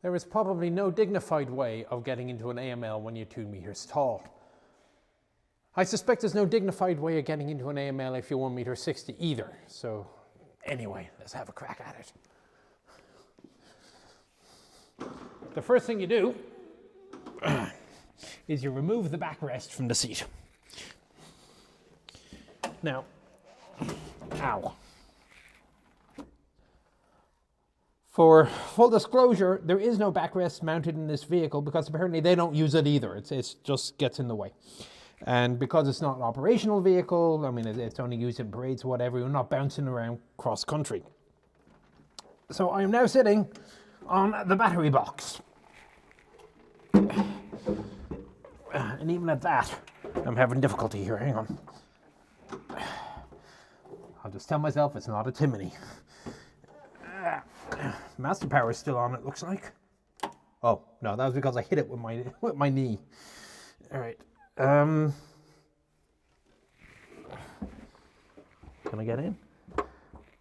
There is probably no dignified way of getting into an AML when you're 2 meters tall. I suspect there's no dignified way of getting into an AML if you're 1.60 meters either. So anyway, let's have a crack at it. The first thing you do is you remove the backrest from the seat. Now, ow. For full disclosure, there is no backrest mounted in this vehicle because apparently they don't use it either. It just gets in the way. And because it's not an operational vehicle, I mean, it's only used in parades or whatever, you're not bouncing around cross country. So I am now sitting on the battery box. And even at that, I'm having difficulty here. Hang on. I'll just tell myself it's not a Timony. Master power is still on, it looks like. Oh, no, that was because I hit it with my knee. All right. Can I get in?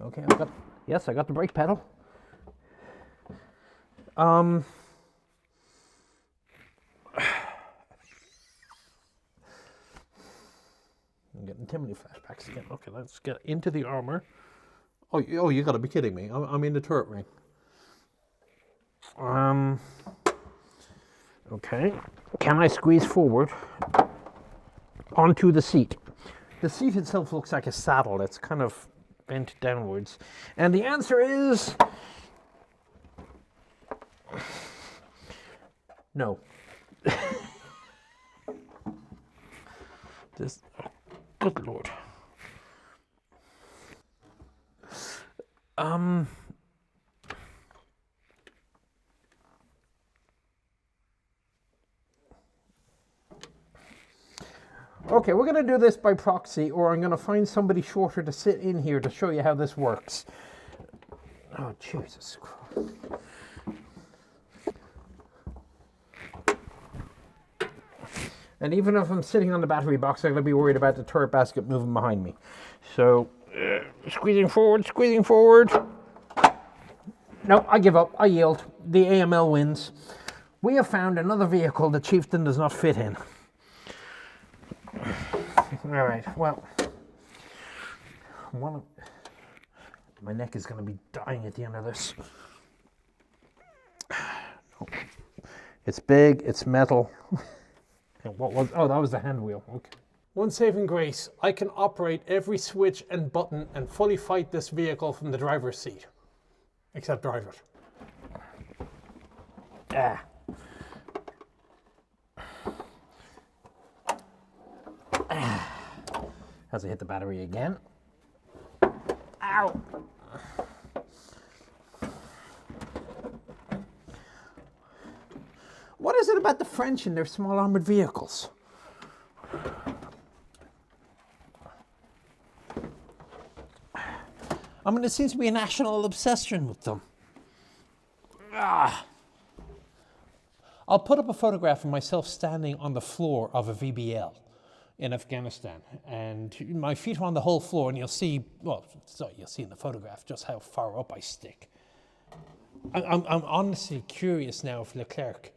Okay, I got the brake pedal. I'm getting Timony flashbacks again. Okay, let's get into the armor. Oh, you gotta be kidding me. I'm in the turret ring. Okay. Can I squeeze forward onto the seat? The seat itself looks like a saddle. It's kind of bent downwards. And the answer is no. This, oh, good Lord. Okay, we're going to do this by proxy, or I'm going to find somebody shorter to sit in here to show you how this works. Oh, Jesus Christ. And even if I'm sitting on the battery box, I'm going to be worried about the turret basket moving behind me. So, squeezing forward. No, I give up. I yield. The AML wins. We have found another vehicle the Chieftain does not fit in. All right, well, my neck is going to be dying at the end of this. It's big, it's metal. What was? Oh, that was the hand wheel. Okay. One saving grace: I can operate every switch and button and fully fight this vehicle from the driver's seat, except drive it. Ah. As I hit the battery again. Ow! What is it about the French and their small armored vehicles? I mean, it seems to be a national obsession with them. Ah. I'll put up a photograph of myself standing on the floor of a VBL in Afghanistan, and my feet are on the whole floor, and you'll see, well, so you'll see in the photograph just how far up I stick. I'm honestly curious now if Leclerc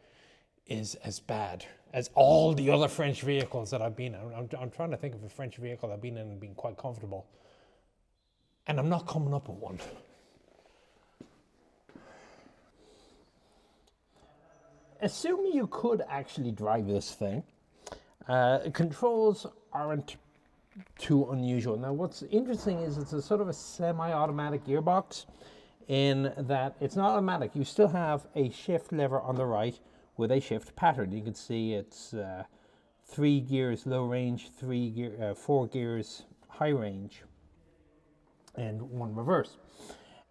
is as bad as all the other French vehicles that I've been in. I'm trying to think of a French vehicle I've been in and been quite comfortable, and I'm not coming up with one. Assuming you could actually drive this thing, controls aren't too unusual. Now, what's interesting is it's a sort of a semi-automatic gearbox in that it's not automatic. You still have a shift lever on the right with a shift pattern. You can see it's 3 gears low range, 4 gears high range, and 1 reverse.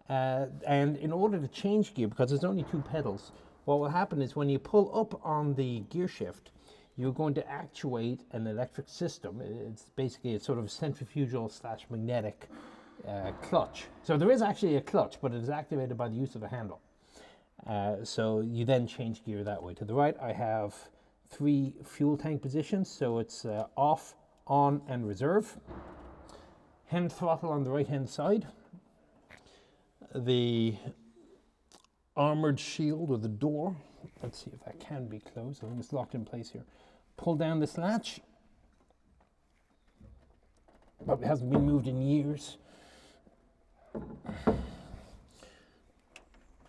And in order to change gear, because there's only 2 pedals, what will happen is when you pull up on the gear shift, you're going to actuate an electric system. It's basically a sort of centrifugal / magnetic clutch. So there is actually a clutch, but it is activated by the use of a handle. So you then change gear that way. To the right, I have 3 fuel tank positions. So it's off, on, and reserve. Hand throttle on the right-hand side. The armored shield with a door. Let's see if that can be closed. I think it's locked in place here. Pull down this latch. Probably hasn't been moved in years.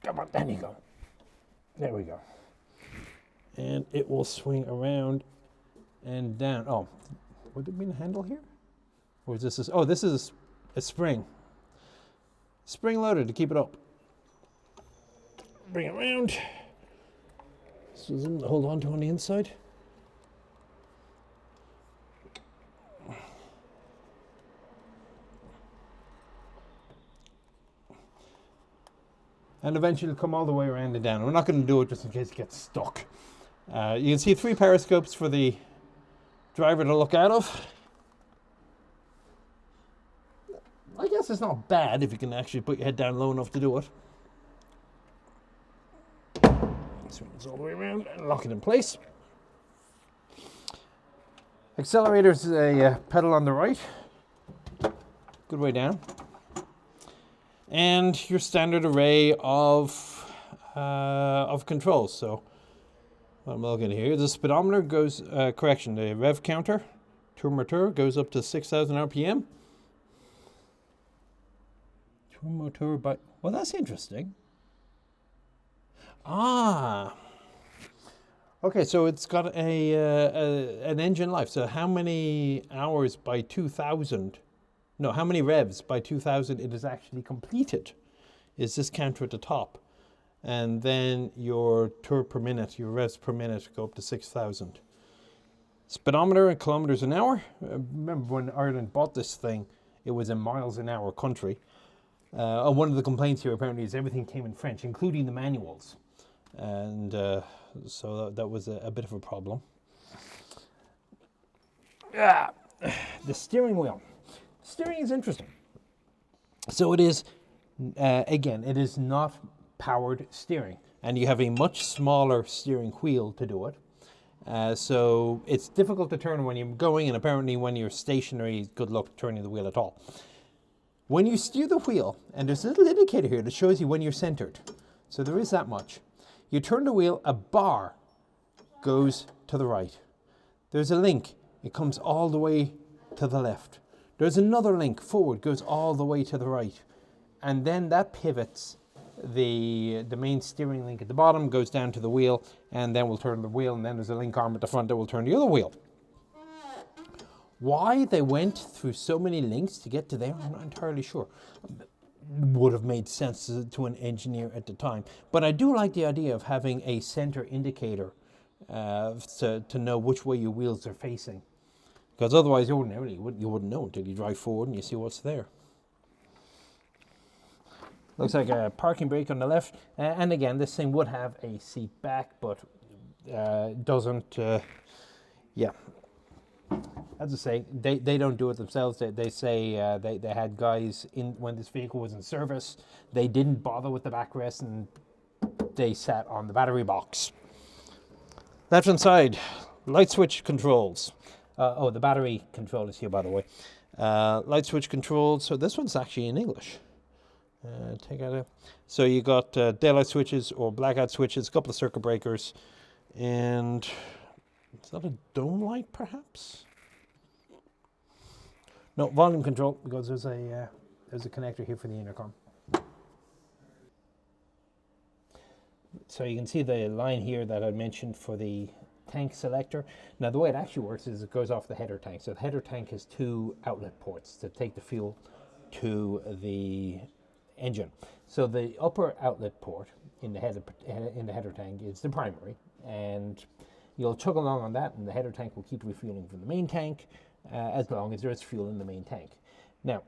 Come on, there you go. There we go. And it will swing around and down. Oh, would there be a handle here? Or is this oh, this is a spring. Spring loaded to keep it up. Bring it around. So hold on to on the inside. And eventually it'll come all the way around and down. We're not going to do it just in case it gets stuck. You can see 3 periscopes for the driver to look out of. I guess it's not bad if you can actually put your head down low enough to do it. Swing this all the way around and lock it in place. Accelerator is a pedal on the right. Good way down. And your standard array of controls. So what I'm looking here, the speedometer goes, the rev counter, tour motor goes up to 6,000 RPM. Tour motor, but well, that's interesting. Ah, okay. So it's got an engine life. So how many hours by 2,000? No, how many revs by 2,000 it is actually completed is this counter at the top. And then your tour per minute, your revs per minute go up to 6,000. Speedometer in kilometers an hour. Remember when Ireland bought this thing, it was a miles an hour country. One of the complaints here apparently is everything came in French, including the manuals. And so that was a bit of a problem. The steering wheel. Steering is interesting. So it is, again, it is not powered steering. And you have a much smaller steering wheel to do it. So it's difficult to turn when you're going, and apparently when you're stationary, good luck turning the wheel at all. When you steer the wheel, and there's a little indicator here that shows you when you're centered. So there is that much. You turn the wheel, a bar goes to the right. There's a link. It comes all the way to the left. There's another link forward, goes all the way to the right. And then that pivots the main steering link at the bottom, goes down to the wheel, and then we'll turn the wheel, and then there's a link arm at the front that will turn the other wheel. Why they went through so many links to get to there, I'm not entirely sure. Would have made sense to an engineer at the time. But I do like the idea of having a center indicator to know which way your wheels are facing. Because otherwise you wouldn't know until you drive forward and you see what's there. Looks like a parking brake on the left. And again, this thing would have a seat back, but doesn't. Yeah. As I say, they don't do it themselves. They say they had guys in when this vehicle was in service. They didn't bother with the backrest and they sat on the battery box. Left hand side, light switch controls. The battery control is here, by the way. Light switch controls. So this one's actually in English. So you got daylight switches or blackout switches, a couple of circuit breakers, and is that a dome light perhaps? No, volume control, because there's a connector here for the intercom. So you can see the line here that I mentioned for the tank selector. Now the way it actually works is it goes off the header tank. So the header tank has 2 outlet ports to take the fuel to the engine. So the upper outlet port in the header tank is the primary, and you'll chug along on that, and the header tank will keep refueling from the main tank as long as there is fuel in the main tank. Now,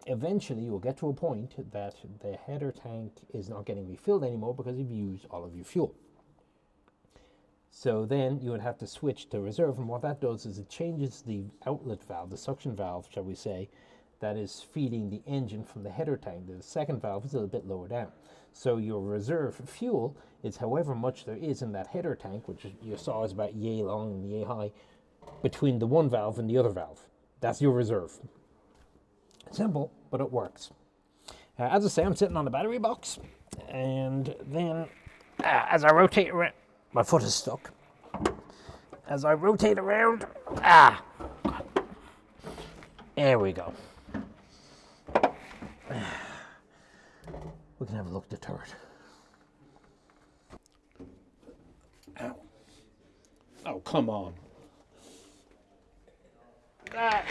eventually you'll get to a point that the header tank is not getting refilled anymore because you've used all of your fuel. So then you would have to switch to reserve, and what that does is it changes the outlet valve, the suction valve, shall we say, that is feeding the engine from the header tank. The second valve is a little bit lower down. So your reserve fuel is however much there is in that header tank, which you saw is about yay long and yay high, between the one valve and the other valve. That's your reserve. Simple, but it works. As I say, I'm sitting on the battery box. And then as I rotate around, my foot is stuck. As I rotate around, there we go. We can have a look at the turret. Ow. Oh, come on. I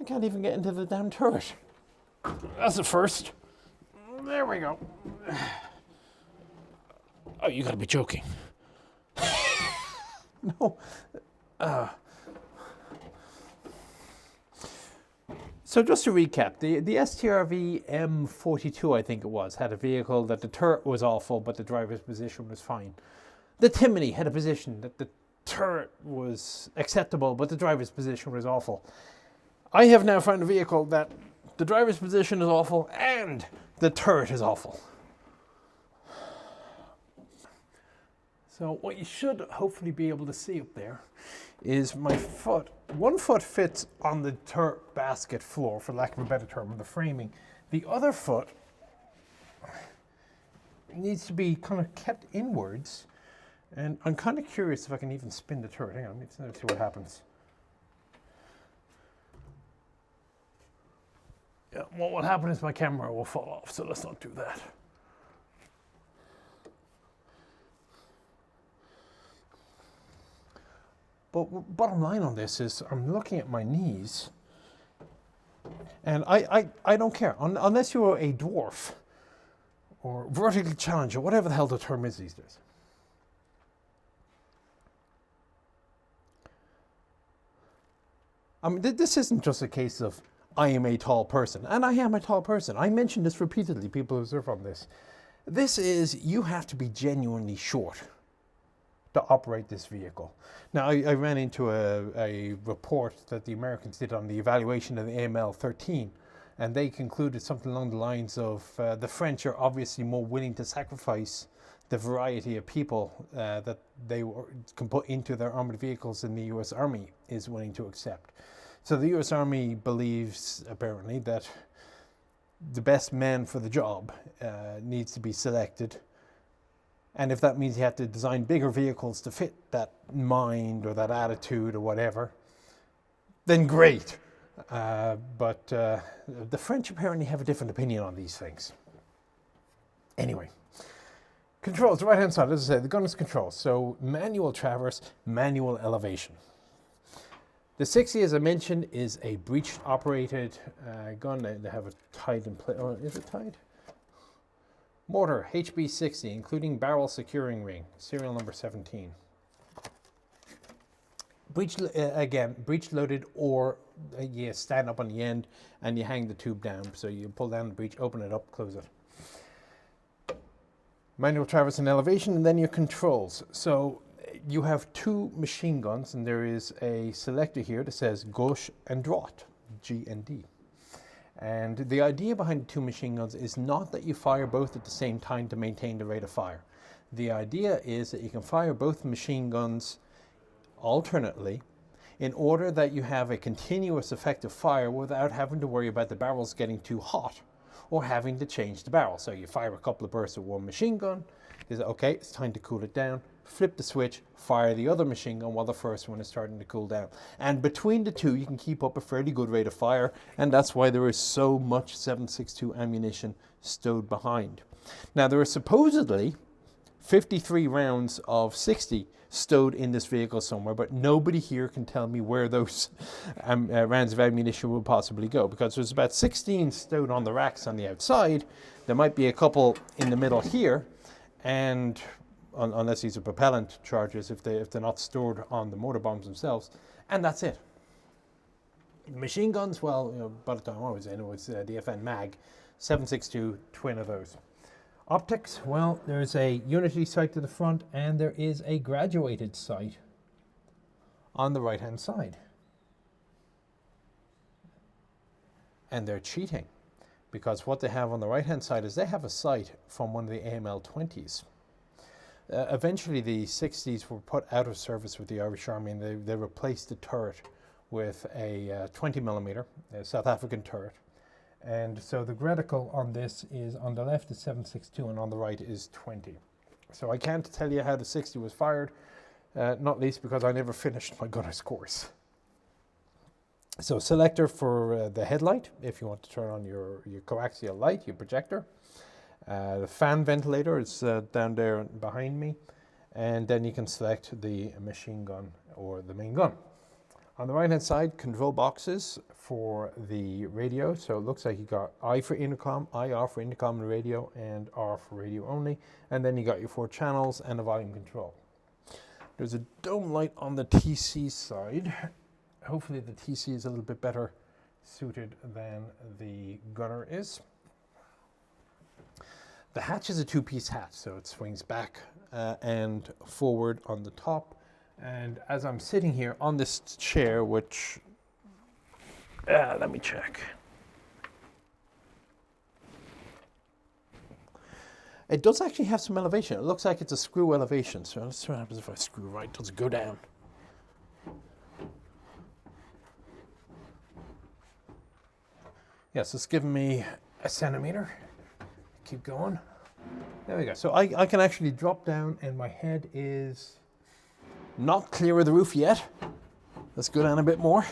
can't even get into the damn turret. That's the first. There we go. Oh, you gotta be joking. No. So just to recap, the STRV M42, I think it was, had a vehicle that the turret was awful, but the driver's position was fine. The Timony had a position that the turret was acceptable, but the driver's position was awful. I have now found a vehicle that the driver's position is awful and the turret is awful. So what you should hopefully be able to see up there is my foot. One foot fits on the turret basket floor, for lack of a better term, on the framing. The other foot needs to be kind of kept inwards. And I'm kind of curious if I can even spin the turret. Hang on, let's see what happens. Yeah, what will happen is my camera will fall off, so let's not do that. But bottom line on this is I'm looking at my knees, and I don't care. Unless you're a dwarf or vertically challenged or whatever the hell the term is these days. I mean, this isn't just a case of I am a tall person, and I am a tall person. I mentioned this repeatedly, people who surf on this. This is, you have to be genuinely short to operate this vehicle. Now, I ran into a report that the Americans did on the evaluation of the AML-60, and they concluded something along the lines of the French are obviously more willing to sacrifice the variety of people that they can put into their armored vehicles than the US Army is willing to accept. So the US Army believes, apparently, that the best man for the job needs to be selected. And if that means you have to design bigger vehicles to fit that mind or that attitude or whatever, then great. But the French apparently have a different opinion on these things. Anyway, controls, the right-hand side, as I said, the gun is controls. So manual traverse, manual elevation. The 60, as I mentioned, is a breech-operated gun. They have it tied in place. Oh, is it tied? Mortar, HB-60, including barrel securing ring, serial number 17. Breech, again, breech loaded, or you stand up on the end and you hang the tube down. So you pull down the breech, open it up, close it. Manual traverse and elevation, and then your controls. So you have two machine guns, and there is a selector here that says gauche and droite, G and D. And the idea behind the two machine guns is not that you fire both at the same time to maintain the rate of fire. The idea is that you can fire both machine guns alternately in order that you have a continuous effective fire without having to worry about the barrels getting too hot or having to change the barrel. So you fire a couple of bursts of one machine gun, is okay, it's time to cool it down, flip the switch, fire the other machine gun while the first one is starting to cool down. And between the two, you can keep up a fairly good rate of fire, and that's why there is so much 7.62 ammunition stowed behind. Now, there are supposedly 53 rounds of 60 stowed in this vehicle somewhere, but nobody here can tell me where those rounds of ammunition will possibly go, because there's about 16 stowed on the racks on the outside. There might be a couple in the middle here, and unless these are propellant charges, if they're not stored on the mortar bombs themselves, and that's it. Machine guns, well, you know, by the time I was in, it was the FN Mag, 7.62, twin of those. Optics, well, there's a unity sight to the front, and there is a graduated sight on the right-hand side. And they're cheating, because what they have on the right-hand side is they have a sight from one of the AML-20s. Eventually, the 60s were put out of service with the Irish Army, and they replaced the turret with a 20mm South African turret. And so the reticle on this is, on the left is 7.62 and on the right is 20. So I can't tell you how the 60 was fired, not least because I never finished my gunner's course. So selector for the headlight, if you want to turn on your coaxial light, your projector. The fan ventilator is down there behind me. And then you can select the machine gun or the main gun. On the right hand side, control boxes for the radio. So it looks like you got I for intercom, IR for intercom and radio, and R for radio only. And then you got your 4 channels and a volume control. There's a dome light on the TC side. Hopefully the TC is a little bit better suited than the gunner is. The hatch is a 2-piece hatch, so it swings back and forward on the top. And as I'm sitting here on this chair, which, let me check. It does actually have some elevation. It looks like it's a screw elevation. So let's see what happens if I screw right. Does it go down? Yes, it's giving me a centimeter. Keep going. There we go. So I can actually drop down and my head is not clear of the roof yet. Let's go down a bit more.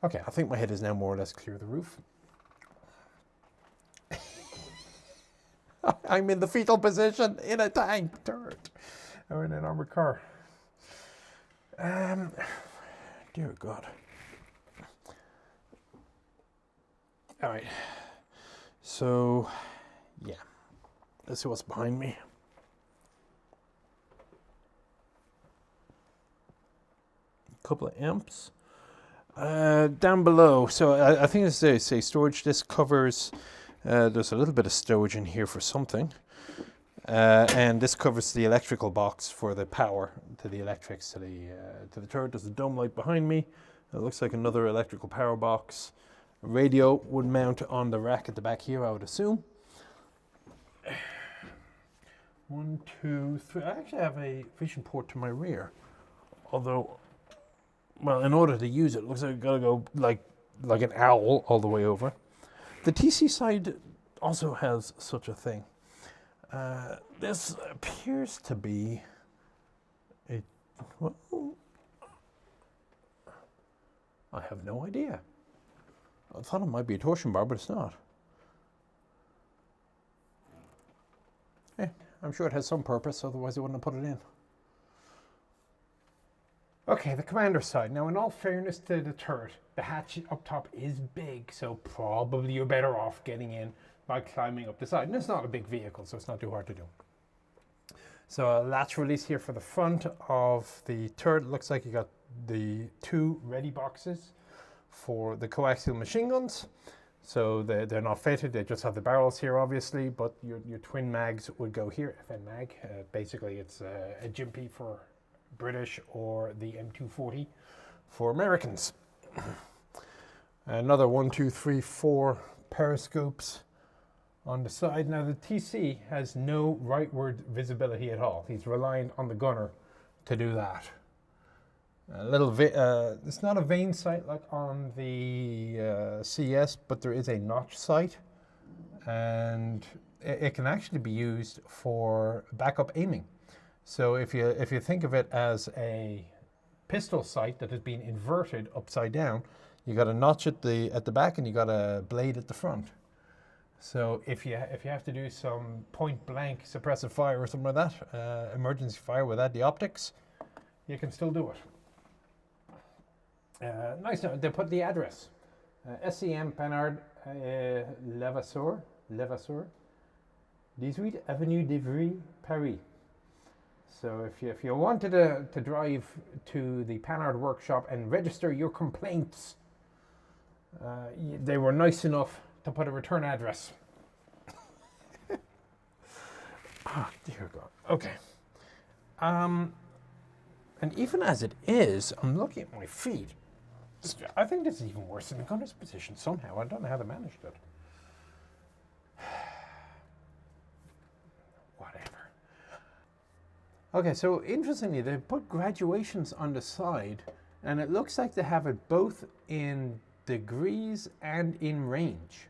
Okay, I think my head is now more or less clear of the roof. I'm in the fetal position in a tank turret or in an armored car. Dear God. All right. So, yeah. Let's see what's behind me. A couple of amps. Down below, so I think this is a storage. This covers, there's a little bit of stowage in here for something. And this covers the electrical box for the power to the electrics to the turret. There's a dome light behind me. It looks like another electrical power box. A radio would mount on the rack at the back here, I would assume. 1, 2, 3. I actually have a vision port to my rear. Although, well, in order to use it, it looks like I've got to go like an owl all the way over. The TC side also has such a thing. This appears to be a, well, I have no idea. I thought it might be a torsion bar, but it's not. I'm sure it has some purpose, otherwise they wouldn't have put it in. Okay, the commander side. Now, in all fairness to the turret, the hatch up top is big, so probably you're better off getting in by climbing up the side. And it's not a big vehicle, so it's not too hard to do. So a latch release here for the front of the turret. Looks like you got the 2 ready boxes for the coaxial machine guns. So they're not fitted, they just have the barrels here obviously, but your twin mags would go here, FN mag. Basically it's a Gympie for British or the M240 for Americans. Another 1, 2, 3, 4 periscopes on the side. Now the TC has no rightward visibility at all. He's relying on the gunner to do that. A little it's not a vane sight like on the CS, but there is a notch sight, and it can actually be used for backup aiming. So if you think of it as a pistol sight that has been inverted upside down, you got a notch at the back and you got a blade at the front. So if you have to do some point blank suppressive fire or something like that, emergency fire without the optics, you can still do it. Nice. They put the address. SCM Panhard Levasseur, 18 Avenue d'Ivry, Paris. So if you wanted to drive to the Panhard workshop and register your complaints, they were nice enough to put a return address. Oh, dear God. Okay. And even as it is, I'm looking at my feet. I think this is even worse than the gunner's position somehow. I don't know how they managed it. Okay, so interestingly, they put graduations on the side, and it looks like they have it both in degrees and in range.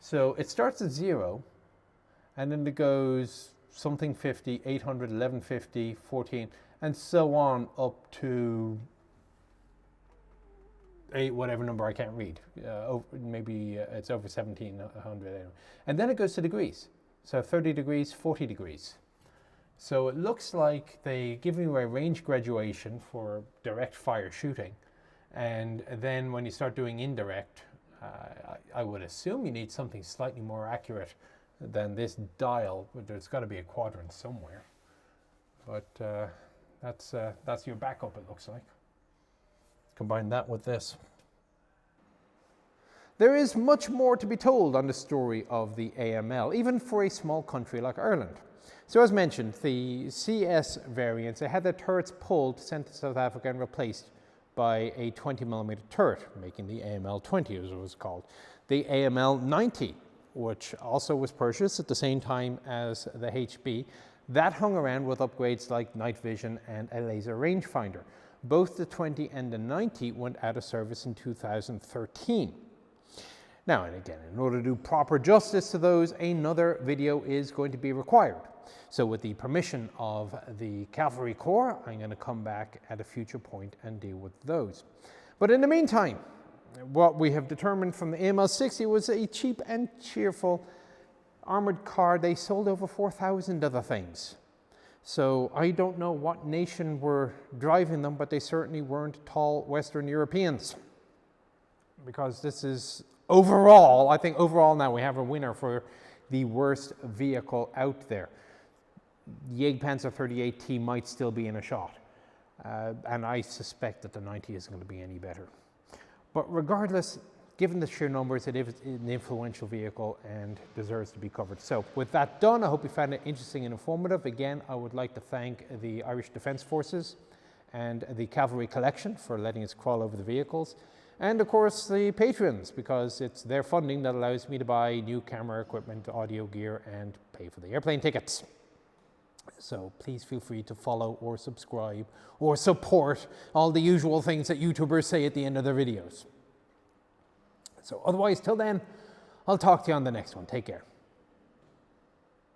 So it starts at 0, and then it goes something 50, 800, 1150, 14, and so on up to whatever number I can't read. Maybe it's over 1700. Anyway. And then it goes to degrees. So 30 degrees, 40 degrees. So it looks like they give you a range graduation for direct fire shooting. And then when you start doing indirect, I would assume you need something slightly more accurate than this dial. But there's got to be a quadrant somewhere. But that's your backup, it looks like. Combine that with this. There is much more to be told on the story of the AML, even for a small country like Ireland. So as mentioned, the CS variants, they had their turrets pulled, sent to South Africa and replaced by a 20mm turret, making the AML-20 as it was called. The AML-90, which also was purchased at the same time as the HB, that hung around with upgrades like night vision and a laser rangefinder. Both the 20 and the 90 went out of service in 2013. Now, and again, in order to do proper justice to those, another video is going to be required. So with the permission of the Cavalry Corps, I'm going to come back at a future point and deal with those. But in the meantime, what we have determined from the AML-60 was a cheap and cheerful armored car. They sold over 4,000 other things. So I don't know what nation were driving them, but they certainly weren't tall Western Europeans. Because this is overall, I think overall now we have a winner for the worst vehicle out there. Jagdpanzer 38T might still be in a shot. And I suspect that the 90 isn't going to be any better. But regardless, given the sheer numbers, it is an influential vehicle and deserves to be covered. So with that done, I hope you found it interesting and informative. Again, I would like to thank the Irish Defence Forces and the Cavalry Collection for letting us crawl over the vehicles. And of course the Patreons, because it's their funding that allows me to buy new camera equipment, audio gear, and pay for the airplane tickets. So please feel free to follow or subscribe or support, all the usual things that YouTubers say at the end of their videos. So otherwise, till then, I'll talk to you on the next one. Take care.